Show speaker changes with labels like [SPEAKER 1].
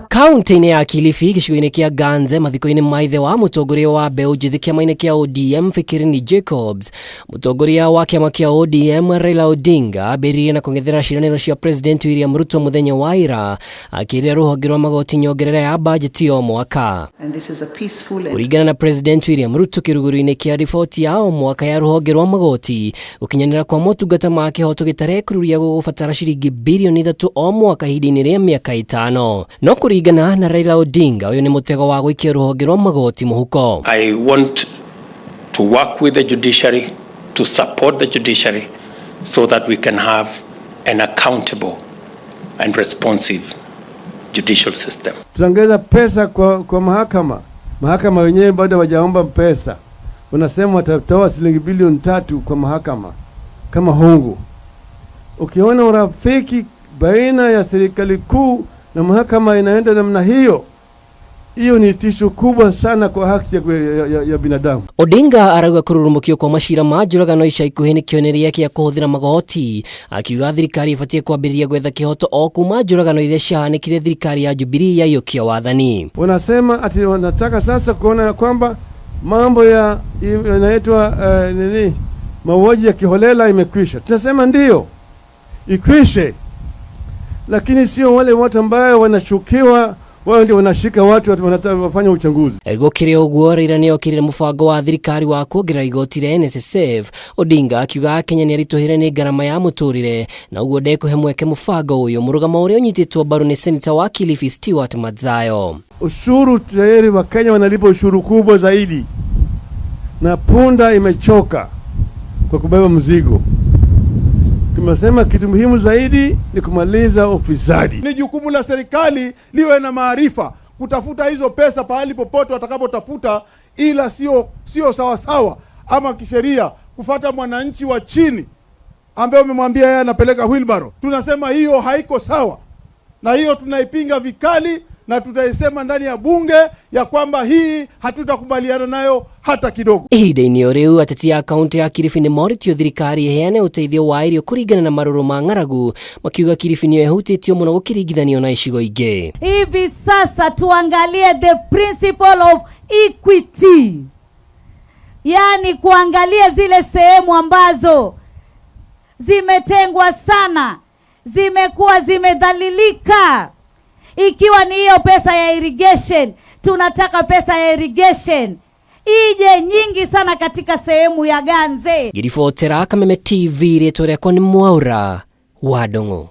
[SPEAKER 1] Kaunti-inĩ ya Kilifi gĩcigo-inĩ kĩa Ganze mathiko-inĩ maithe wa mũtongoria wa mbeũ njĩthĩ kĩama-inĩ kĩa ODM Ringi Jacobs, mũtongoria wa kĩama kĩa ODM Raila Odinga ambĩrĩirie na kũng'ethera ciĩranĩro cia President William Ruto mũthenya wa ira akĩrĩa rũhonge rwa magoti nyongerera ya mbanjeti o mwaka. Kũringana na President William Ruto kĩrugũrio-inĩ kĩa riboti ya o mwaka ya rũhonge rwa magoti gũkinyanĩra kwa motungata ma kĩhoto gĩtarekũrũria gũgũbatara ciringi mbirioni 3 o mwaka ihinda-inĩ rĩa mĩaka 5. No kũringana na Raila Odinga ũyũ nĩ mũtego wa gũikia rũhonge rwa magoti mũhuko.
[SPEAKER 2] I want to work with the judiciary, to support the judiciary so that we can have an accountable and responsive judicial system.
[SPEAKER 3] Tunaongeza pesa kwa mahakama. Mahakama wenyewe bado hawajaomba pesa. Unasema watatoa shilingi bilioni 3 kwa mahakama kama hongo. Ukiona urafiki baina ya serikali kuu na mahakama inaenda namna hiyo, hiyo ni tisho kubwa sana kwa haki ya binadamu. Odinga arauga kururumukio kwa mashira ma njũragano ica ikuhĩ nĩ kĩonereria kĩa kũhũthĩra magoti, akiuga thirikari ibatie kwambĩrĩria gwetha kĩhoto o kuma njũragano iria ciahanĩkire thirikari ya Jubilee yaiyũkia wathani. Wanasema ati wanataka sasa kuona kwamba mambo yanaitwa mauaji ya kiholela imekwisha. Tunasema ndio ikwishe, lakini sio wale watu ambao wanachukiwa wao ndio wanashika watu wanataka wafanye uchunguzi. Gukirira ũguo Raila nĩ okirire mũbango wa thirikari wa kuongerera igoti rĩa NSSF. Odinga akiuga Kenya nĩ aritũhire nĩ ngarama ya mũtũrĩre na ũguo ndekũhe mweke mũbango ũyũ. Mũrugamo ũrĩa ũnyitĩtwo mbaru nĩ senator wa Kilifi Stewart Madzayo. Ushuru tayari wa Kenya wanalipa ushuru kubwa zaidi na punda imechoka kwa kubeba mzigo. Tumesema kitu muhimu zaidi ni kumaliza ufisadi. Ni jukumu la serikali liwe na maarifa kutafuta hizo pesa pahali popote watakapotafuta, ila sio sawa sawa ama kisheria kufuata mwananchi wa chini ambaye umemwambia yeye anapeleka wheelbarrow. Tunasema hiyo haiko sawa, na hiyo tunaipinga vikali na tutaisema ndani ya bunge ya kwamba hii hatutakubaliana nayo hata kidogo. Ihinda-inĩ rĩu ateti a kaunti ya Kilifi nĩ moritio thirikari iheane ũteithio wa irio kũringana na marũrũ ma ng'aragu, makiuga Kilifi nĩyo ĩhutĩtio mũno gũkĩringithanio na icigo ingĩ.
[SPEAKER 4] Hivi sasa tuangalie the principle of equity, yani kuangalia zile sehemu ambazo zimetengwa sana, zimekuwa zimedhalilika. Ikiwa ni hiyo pesa ya irrigation, tunataka pesa ya irrigation ije nyingi sana katika sehemu ya Ganze. Giribotera Kameme TV rĩtwa rĩakwa nĩ Mwaura wa Ndong'u.